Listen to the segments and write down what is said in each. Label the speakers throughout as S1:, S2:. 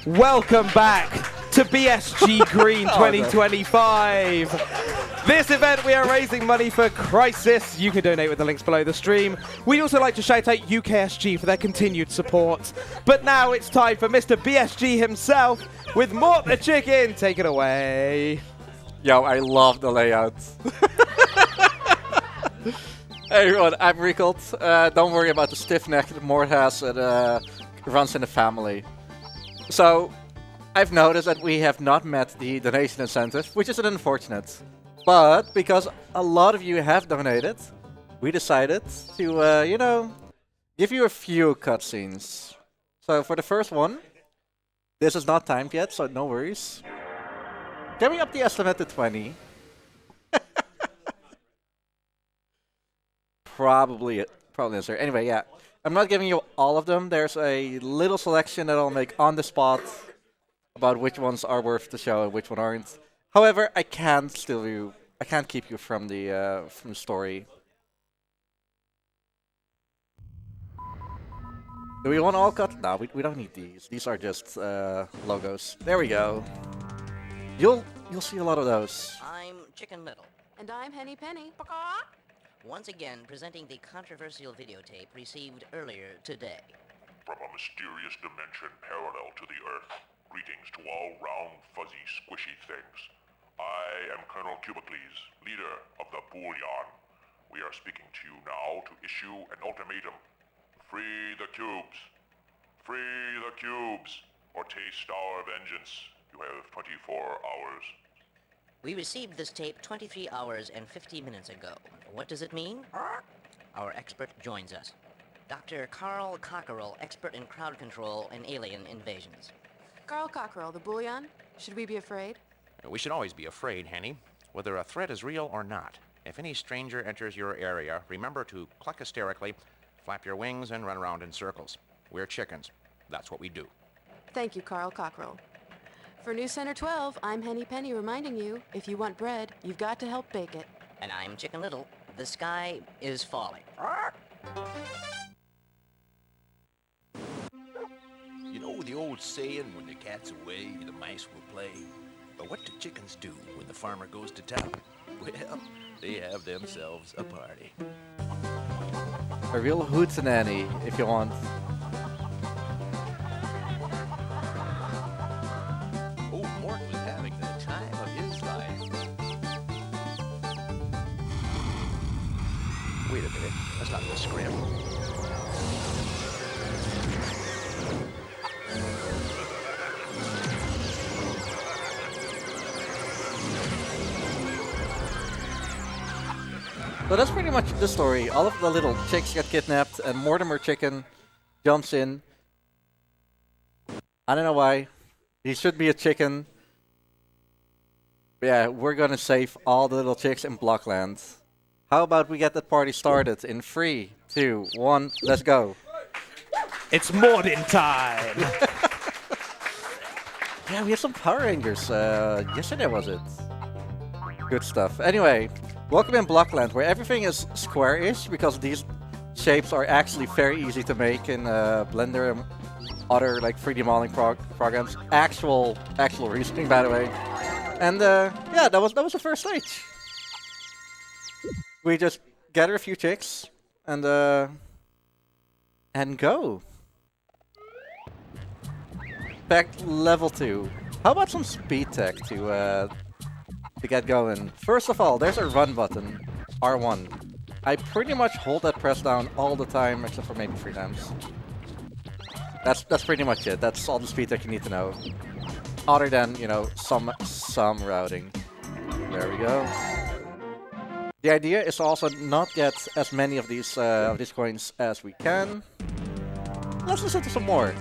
S1: welcome back to BSG Greeeen 2025. This event, we are raising money for Crisis. You can donate with the links below the stream. We'd also like to shout out UKSG for their continued support. But now it's time for Mr. BSG himself with Mort the Chicken. Take it away.
S2: Yo, I love the layout. Hey everyone, I'm Riekelt. Don't worry about the stiff neck that Mort has. It runs in the family. So, I've noticed that we have not met the donation incentive, which is unfortunate. But because a lot of you have donated, we decided to, give you a few cutscenes. So for the first one, this is not timed yet, so no worries. Can we up the estimate to 20? Probably necessary. Anyway, yeah. I'm not giving you all of them. There's a little selection that I'll make on the spot about which ones are worth the show and which one aren't. However, I can't keep you from the story. Do we want all cut? No, we don't need these. These are just logos. There we go. You'll see a lot of those.
S3: I'm Chicken Little.
S4: And I'm Henny Penny.
S3: Once again, presenting the controversial videotape received earlier today.
S5: From a mysterious dimension parallel to the Earth, greetings to all round, fuzzy, squishy things. I am Colonel Cubicles, leader of the Bullion. We are speaking to you now to issue an ultimatum. Free the cubes. Free the cubes, or taste our vengeance. You have 24 hours.
S3: We received this tape 23 hours and 50 minutes ago. What does it mean? Our expert joins us. Dr. Carl Cockerell, expert in crowd control and alien invasions.
S4: Carl Cockerell, the Bullion. Should we be afraid?
S6: We should always be afraid, Henny, whether a threat is real or not. If any stranger enters your area, remember to cluck hysterically, flap your wings, and run around in circles. We're chickens. That's what we do.
S4: Thank you, Carl Cockerell. For News Center 12, I'm Henny Penny reminding you, if you want bread, you've got to help bake it.
S3: And I'm Chicken Little. The sky is falling.
S7: You know the old saying, when the cat's away, the mice will play? But what do chickens do when the farmer goes to town? Well, they have themselves a party.
S2: A real hootenanny, if you want.
S7: Oh, Mort was having the time of his life.
S6: Wait a minute. That's not the script.
S2: So that's pretty much the story. All of the little chicks get kidnapped, and Mortimer Chicken jumps in. I don't know why. He should be a chicken. But yeah, we're gonna save all the little chicks in Blockland. How about we get that party started in 3, 2, 1, let's go.
S1: It's Morden time.
S2: Yeah, we had some Power Rangers. Yesterday was it? Good stuff. Anyway, welcome in Blockland, where everything is square-ish, because these shapes are actually very easy to make in Blender and other like 3D modeling programs. Actual reasoning, by the way. And yeah, that was the first stage. We just gather a few chicks and go. Back level 2. How about some speed tech to get going? First of all, there's a run button, R1. I pretty much hold that press down all the time, except for maybe 3 times. That's pretty much it. That's all the speed tech you need to know. Other than, some routing. There we go. The idea is to also not get as many of these coins as we can. Let's listen to some more.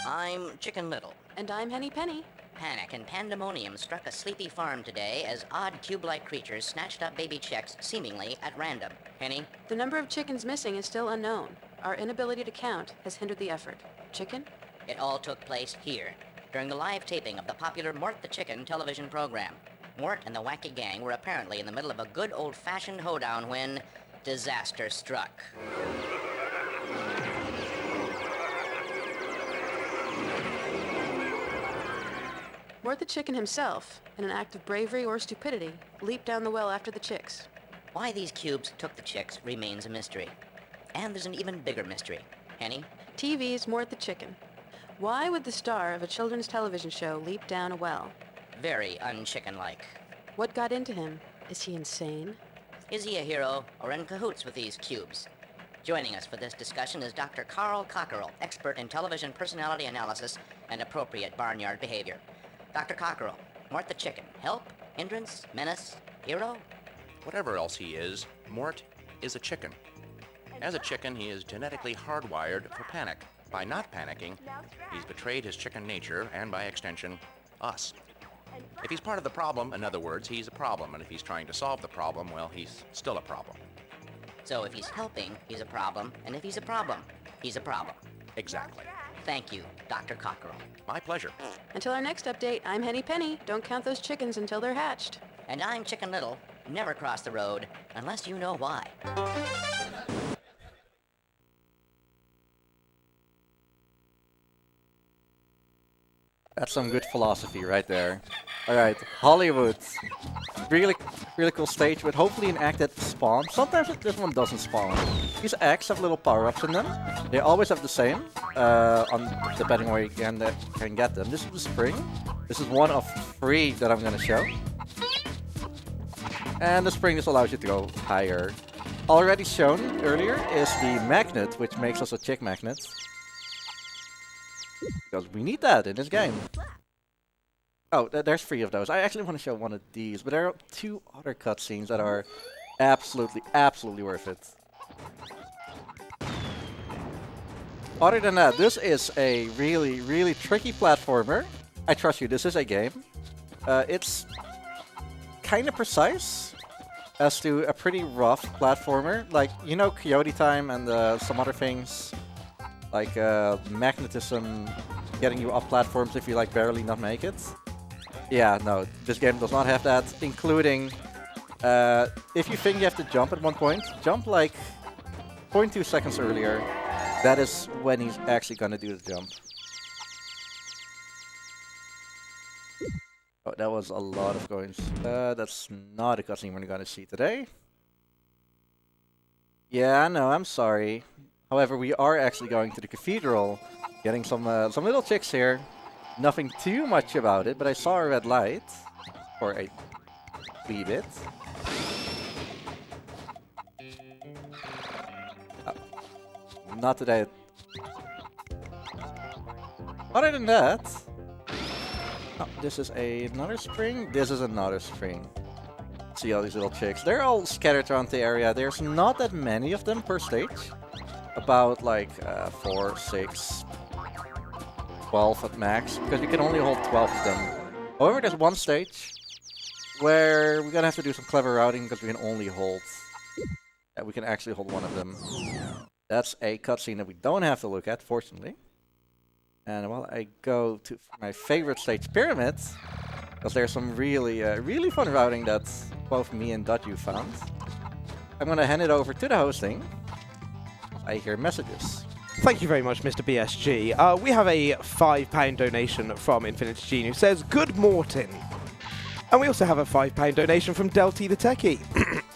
S3: I'm Chicken Little.
S4: And I'm Henny Penny.
S3: Panic and pandemonium struck a sleepy farm today as odd cube-like creatures snatched up baby chicks seemingly at random. Henny?
S4: The number of chickens missing is still unknown. Our inability to count has hindered the effort. Chicken?
S3: It all took place here, during the live taping of the popular Mort the Chicken television program. Mort and the wacky gang were apparently in the middle of a good old-fashioned hoedown when disaster struck.
S4: Mort the chicken himself, in an act of bravery or stupidity, leaped down the well after the chicks.
S3: Why these cubes took the chicks remains a mystery. And there's an even bigger mystery. Henny?
S4: TV's Mort the chicken. Why would the star of a children's television show leap down a well?
S3: Very unchicken-like.
S4: What got into him? Is he insane?
S3: Is he a hero or in cahoots with these cubes? Joining us for this discussion is Dr. Carl Cockerell, expert in television personality analysis and appropriate barnyard behavior. Dr. Cockerell, Mort the chicken, help, hindrance, menace, hero?
S6: Whatever else he is, Mort is a chicken. As a chicken, he is genetically hardwired for panic. By not panicking, he's betrayed his chicken nature and, by extension, us. If he's part of the problem, in other words, he's a problem, and if he's trying to solve the problem, well, he's still a problem.
S3: So if he's helping, he's a problem, and if he's a problem, he's a problem.
S6: Exactly.
S3: Thank you, Dr. Cockerell.
S6: My pleasure.
S4: Until our next update, I'm Henny Penny. Don't count those chickens until they're hatched.
S3: And I'm Chicken Little. Never cross the road unless you know why.
S2: That's some good philosophy right there. Alright, Hollywood. Really, really cool stage, but hopefully an act that spawns. Sometimes this one doesn't spawn. These acts have little power-ups in them. They always have the same, depending where you can get them. This is the spring. This is one of 3 that I'm gonna show. And the spring just allows you to go higher. Already shown earlier is the magnet, which makes us a chick magnet. Because we need that in this game. Oh, there's 3 of those. I actually want to show one of these, but there are 2 other cutscenes that are absolutely worth it. Other than that, this is a really tricky platformer. I trust you, this is a game. It's kind of precise as to a pretty rough platformer. Like, you know, Coyote Time and some other things. Like magnetism, getting you up platforms if you like barely not make it. Yeah, no, this game does not have that, including if you think you have to jump at one point, jump like 0.2 seconds earlier. That is when he's actually gonna do the jump. Oh, that was a lot of coins. That's not a cutscene we're gonna see today. Yeah, no, I'm sorry. However, we are actually going to the cathedral, getting some little chicks here. Nothing too much about it, but I saw a red light for a wee bit. Oh, not today. Other than that, oh, this is another spring. This is another spring. See all these little chicks. They're all scattered around the area. There's not that many of them per stage. About like 4, 6, 12 at max, because you can only hold 12 of them. However, there's one stage where we're gonna have to do some clever routing because we can only hold. Yeah, we can actually hold one of them. That's a cutscene that we don't have to look at, fortunately. And while I go to my favorite stage, Pyramids, because there's some really fun routing that both me and Dutju found. I'm gonna hand it over to the hosting. I hear messages.
S1: Thank you very much, Mr. BSG. We have a £5 donation from Infinity Gene who says, "Good Mortin." And we also have a £5 donation from Delty the Techie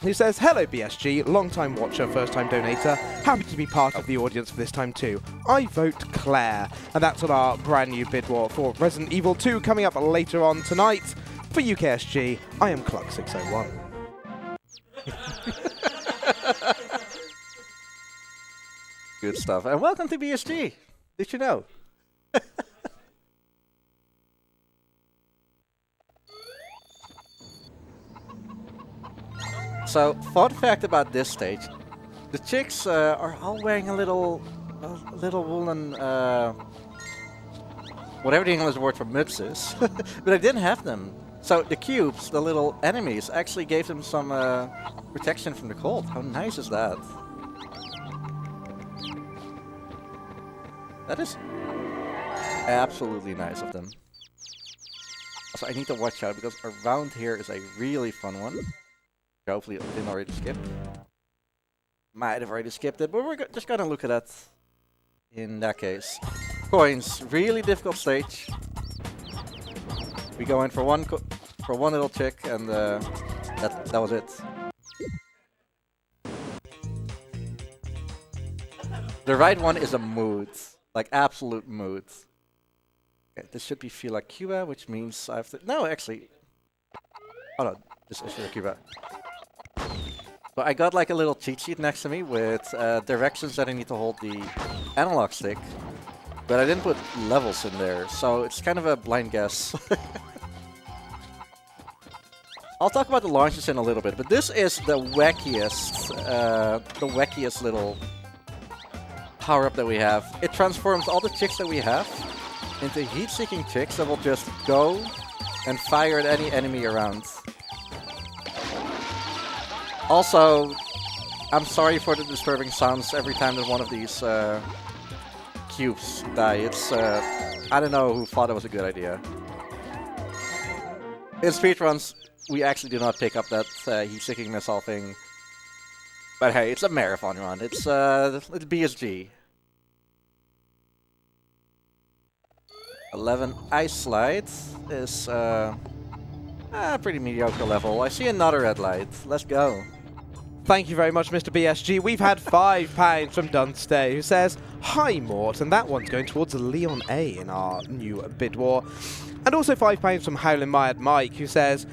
S1: who says, "Hello BSG, long-time watcher, first-time donator. Happy to be part of the audience for this time too. I vote Claire." And that's on our brand new bid war for Resident Evil 2 coming up later on tonight. For UKSG, I am Cluck601.
S2: Good stuff. And welcome to BSG. Did you know? So, fun fact about this stage. The chicks are all wearing a little woolen, whatever the English word for muts is. But I didn't have them. So the cubes, the little enemies, actually gave them some protection from the cold. How nice is that? That is absolutely nice of them. Also, I need to watch out because around here is a really fun one. Hopefully I didn't already skip. Might have already skipped it, but we're just gonna look at that in that case. Coins, really difficult stage. We go in for one little chick, and that was it. The right one is a mood, like absolute mood. Okay, this should be Fila Cuba, which means I have to. No, actually. Oh no, this is Fila Cuba. So I got like a little cheat sheet next to me with directions that I need to hold the analog stick, but I didn't put levels in there, so it's kind of a blind guess. I'll talk about the launches in a little bit, but this is the wackiest little power-up that we have. It transforms all the chicks that we have into heat-seeking chicks that will just go and fire at any enemy around. Also, I'm sorry for the disturbing sounds every time that one of these cubes die. It's, I don't know who thought it was a good idea. In speedruns, we actually do not pick up that heat-seeking missile thing. But hey, it's a marathon run. It's BSG. 11 Ice Slide is pretty mediocre level. I see another red light. Let's go.
S1: Thank you very much, Mr. BSG. We've had £5 from Dunstay, who says, "Hi, Mort," and that one's going towards Leon A in our new bid war. And also £5 from Howlin' Mad Mike, who says,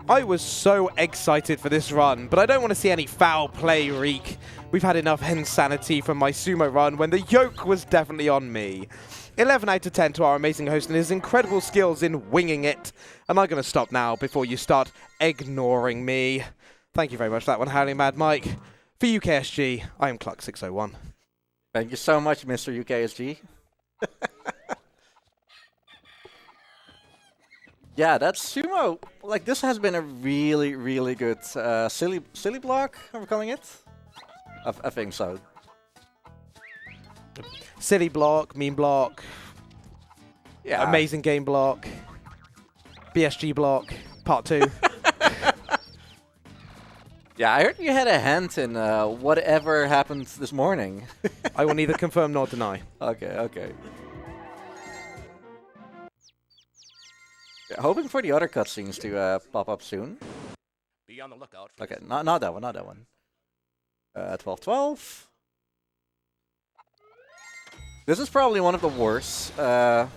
S1: "I was so excited for this run, but I don't want to see any foul play, Reek. We've had enough insanity from my sumo run when the yoke was definitely on me." 11 out of 10 to our amazing host and his incredible skills in winging it. And I'm going to stop now before you start ignoring me. Thank you very much for that one, Howling Mad Mike. For UKSG, I am Cluck601.
S2: Thank you so much, Mr. UKSG. Yeah, that's sumo. Like, this has been a really, really good silly block, are we calling it? I think so.
S1: Silly block, meme block,
S2: Yeah.
S1: amazing game block, BSG block, part 2.
S2: Yeah, I heard you had a hand in whatever happened this morning.
S1: I will neither confirm nor deny.
S2: Okay. Yeah, hoping for the other cutscenes to pop up soon.
S7: Be on the lookout for
S2: Okay, not that one, not that one. 12-12. This is probably one of the worst, the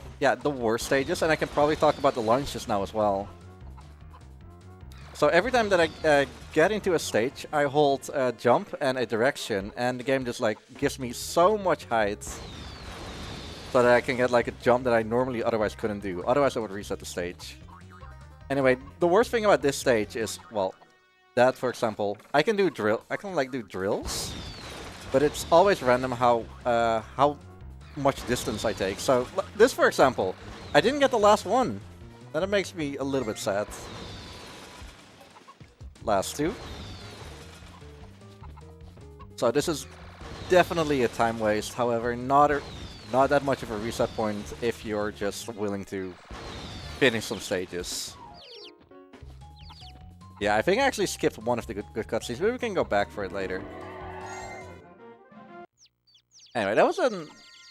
S2: worst stages, and I can probably talk about the launches now as well. So every time that I get into a stage, I hold a jump and a direction, and the game just like gives me so much height so that I can get like a jump that I normally otherwise couldn't do. Otherwise, I would reset the stage. Anyway, the worst thing about this stage is, well, that for example, I can do drills, but it's always random how much distance I take. So this, for example, I didn't get the last one. That makes me a little bit sad. Last two. So this is definitely a time waste. However, not that much of a reset point if you're just willing to finish some stages. Yeah, I think I actually skipped one of the good cutscenes. Maybe we can go back for it later. Anyway, that was an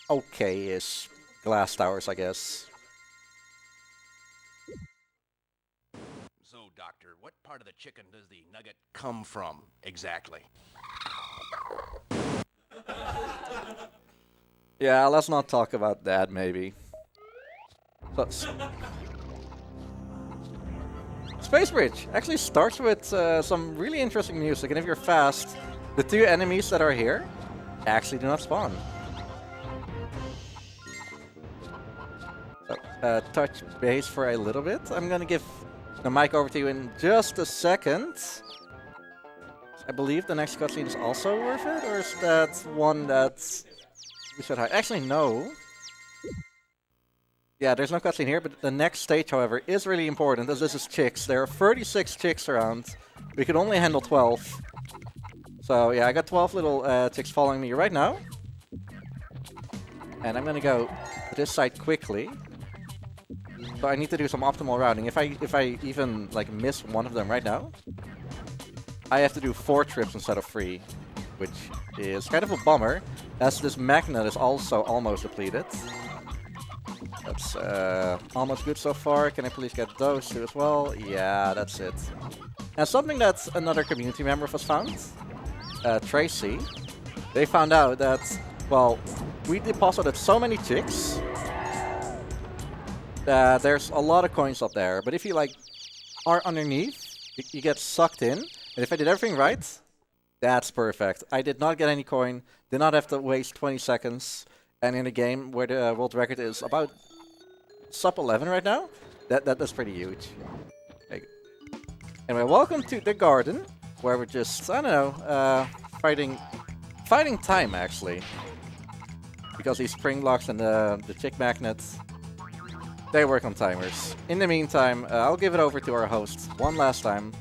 S2: okay-ish Glass Towers, I guess.
S7: So, Doctor, what part of the chicken does the nugget come from exactly?
S2: Yeah, let's not talk about that, maybe. But Space Bridge actually starts with some really interesting music, and if you're fast, the two enemies that are here actually do not spawn. So, touch base for a little bit. I'm gonna give the mic over to you in just a second. I believe the next cutscene is also worth it, or is that one that we should hide? Actually, no. Yeah, there's no cutscene here, but the next stage, however, is really important, as this is chicks. There are 36 chicks around. We can only handle 12. So yeah, I got 12 little chicks following me right now. And I'm gonna go to this side quickly. So I need to do some optimal routing. If I even like miss one of them right now, I have to do 4 trips instead of 3, which is kind of a bummer, as this magnet is also almost depleted. That's almost good so far. Can I please get those two as well? Yeah, that's it. Now something that another community member of us found, Tracy, they found out that, well, we deposited so many chicks that there's a lot of coins up there. But if you like are underneath, you get sucked in. And if I did everything right, that's perfect. I did not get any coin, did not have to waste 20 seconds. And in a game where the world record is about sub 11 right now, that's pretty huge. Anyway, welcome to the garden, where we're just, I don't know, fighting time actually. Because these spring blocks and the chick magnets, they work on timers. In the meantime, I'll give it over to our host one last time.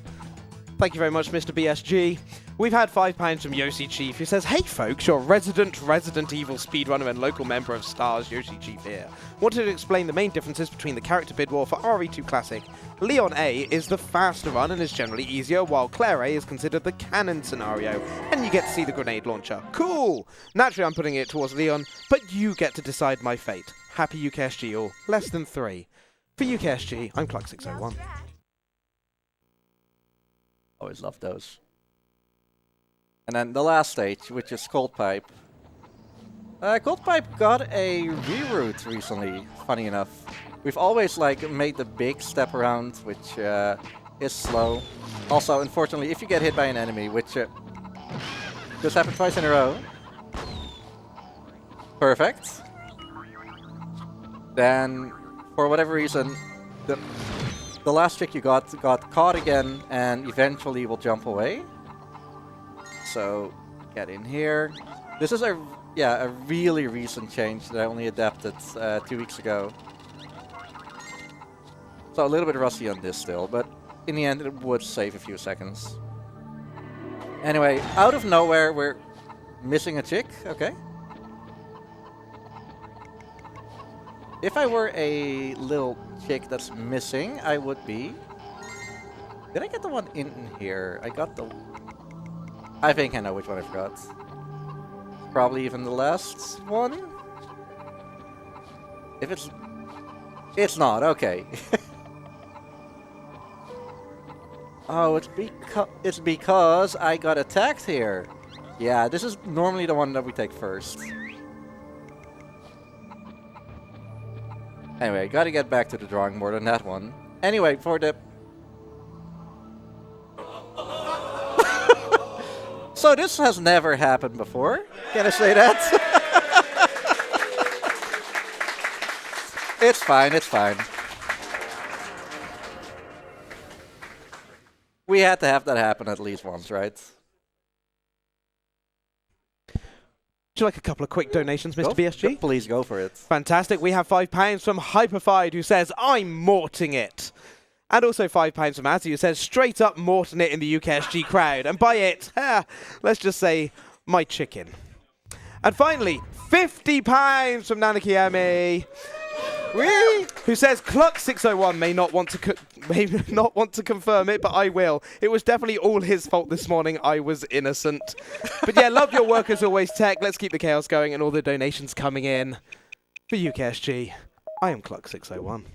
S1: Thank you very much, Mr. BSG. We've had £5 from Yoshi Chief, who says, "Hey folks, your Resident Evil speedrunner and local member of Stars, Yoshi Chief here. Wanted to explain the main differences between the character bid war for RE2 Classic. Leon A is the faster run and is generally easier, while Claire A is considered the cannon scenario, and you get to see the grenade launcher. Cool! Naturally, I'm putting it towards Leon, but you get to decide my fate. Happy UKSG all. Less than 3. For UKSG, I'm Cluck601.
S2: Always love those. And then the last stage, which is Cold Pipe. Cold Pipe got a reroute recently, funny enough. We've always like made the big step around, which is slow. Also, unfortunately, if you get hit by an enemy, which just happened twice in a row. Perfect. Then, for whatever reason, the last trick you got caught again, and eventually will jump away. So, get in here. This is a really recent change that I only adapted 2 weeks ago. So a little bit rusty on this still, but in the end it would save a few seconds. Anyway, out of nowhere we're missing a chick, okay. If I were a little chick that's missing, I would be... Did I get the one in here? I got the... I think I know which one I forgot. Probably even the last one? If it's... It's not, okay. Oh, it's because I got attacked here. Yeah, this is normally the one that we take first. Anyway, gotta get back to the drawing board on that one. Anyway, for the... So this has never happened before. Can I say that? It's fine, it's fine. We had to have that happen at least once, right?
S1: Would you like a couple of quick donations, Mr. BSG?
S2: Please go for it.
S1: Fantastic. We have £5 from Hyperfied, who says, "I'm morting it." And also £5 from Azzy, who says, "Straight up morting it in the UKSG crowd." And by it, let's just say, my chicken. And finally, £50 from Nanakiemi, who says, "Cluck601 may not want to confirm it, but I will. It was definitely all his fault this morning. I was innocent." But yeah, love your work as always, Tech. Let's keep the chaos going and all the donations coming in. For UKSG, I am Cluck601.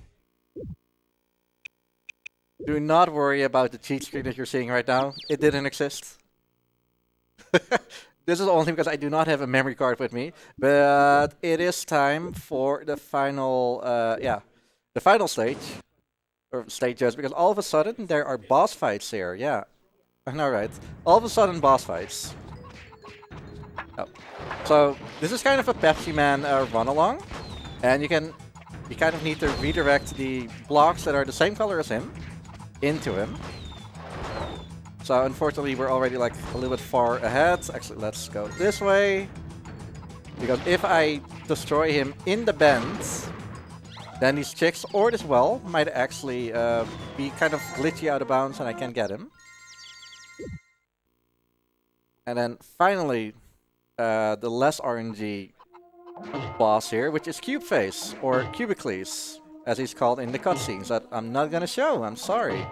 S2: Do not worry about the cheat screen that you're seeing right now. It didn't exist. This is only because I do not have a memory card with me. But it is time for the final, the final stage. Or stages, because all of a sudden there are boss fights here. Yeah, I know, right? All of a sudden boss fights. Oh. So this is kind of a Pepsi Man run along. And you kind of need to redirect the blocks that are the same color as him into him. So unfortunately we're already like a little bit far ahead. Actually, let's go this way. Because if I destroy him in the bends, then these chicks or this well might actually be kind of glitchy out of bounds and I can't get him. And then finally, the less RNG boss here, which is Cube Face, or Cubicles, as he's called in the cutscenes that I'm not gonna show, I'm sorry.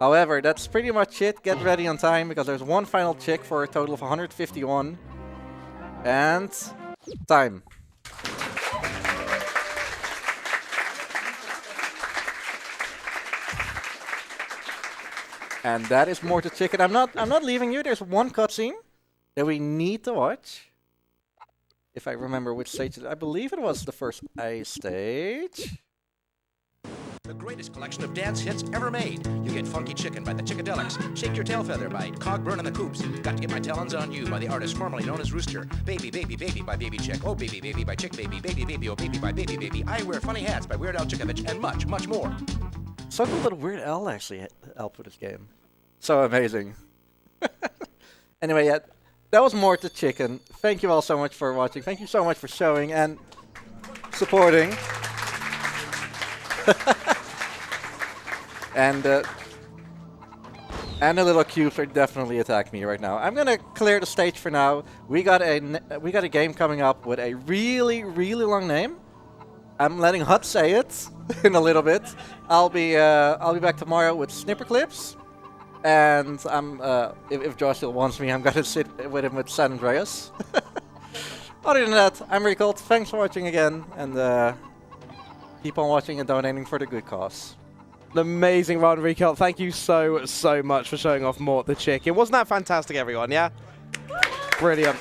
S2: However, that's pretty much it. Get ready on time, because there's one final chick for a total of 151. And... time. And that is Mort the Chicken. I'm not leaving you. There's one cutscene that we need to watch. If I remember which stage, I believe it was the first ice stage.
S7: The greatest collection of dance hits ever made. You get Funky Chicken by the Chickadelics, Shake Your Tail Feather by Cogburn and the Coops, Got to Get My Talons on You by the artist formerly known as Rooster, Baby Baby Baby by Baby Chick, Oh Baby Baby by Chick Baby, Baby Baby Oh Baby by Baby Baby, I Wear Funny Hats by Weird Al Chikovich, and much, much more.
S2: So cool that Weird Al actually helped with this game. So amazing. Anyway, yeah, that was Mort the Chicken. Thank you all so much for watching. Thank you so much for showing and supporting. And the little cubes are definitely attacking me right now. I'm gonna clear the stage for now. We got a game coming up with a really, really long name. I'm letting Hut say it in a little bit. I'll be back tomorrow with snipper clips, and if Josh still wants me, I'm gonna sit with him with San Andreas. Other than that, I'm Riekelt. Thanks for watching again, and keep on watching and donating for the good cause.
S1: An amazing run, Riekelt. Thank you so, so much for showing off Mort the Chicken. Wasn't that fantastic, everyone, yeah? Brilliant.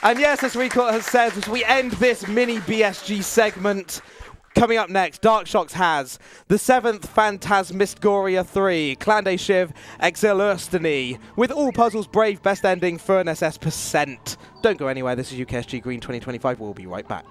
S1: And yes, as Riekelt has said, as we end this mini BSG segment, coming up next, Dark Shocks has the 7th Phantasmagoria 3, Clan des Shiv, Exilurstany, with all puzzles brave, best ending, Furnace S%. Don't go anywhere, this is UKSG Greeeen 2025, we'll be right back.